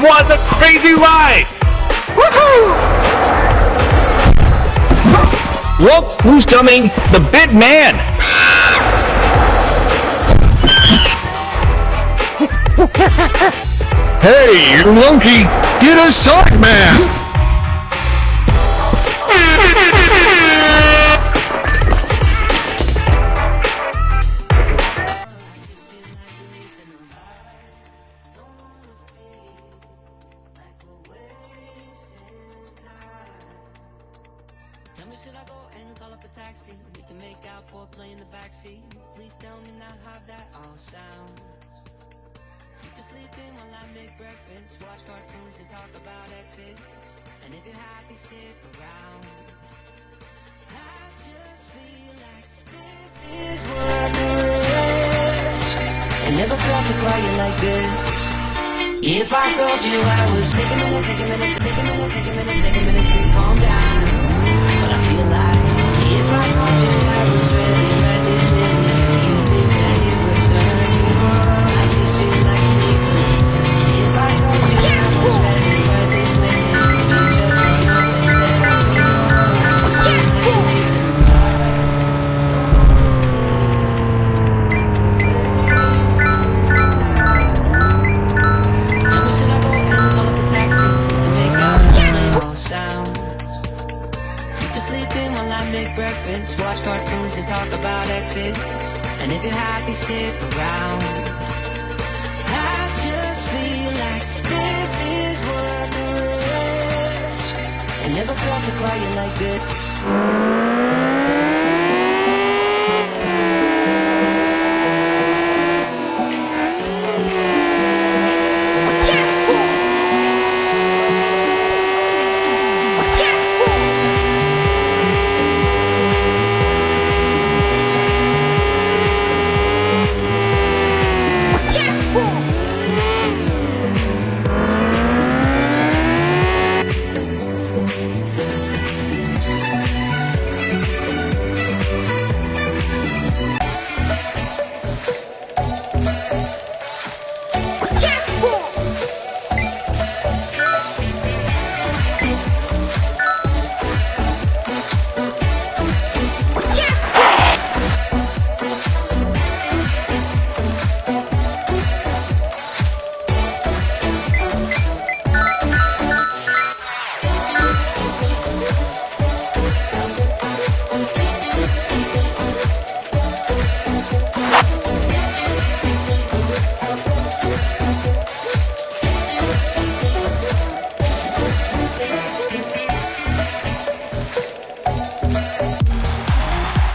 was a crazy ride! Woohoo! Look who's coming! The big man! Hey, you monkey! Get a sock man! Tell me, should I go and call up a taxi? We can make out for play in the backseat. Please tell me now how that all sounds. You can sleep in while I make breakfast, watch cartoons and talk about exits. And if you're happy, stick around. I just feel like this is what the risk. I never felt a quiet like this. If I told you I was take a minute, take a minute, take a minute, take a minute, take a minute to calm down. But I feel like if I told you I was ready right this minute, you'd think that it would turn you on. I just feel like you need to know. If I told you I was ready right this minute, you just run up and say what's so wrong. I just feel like you need to know. Tell me, should I go and call up a taxi to make out the all sound? You can sleep in while I make breakfast, watch cartoons and talk about exits. And if you're happy, stick around. I just feel like this is what the risk. I never felt a quiet like this.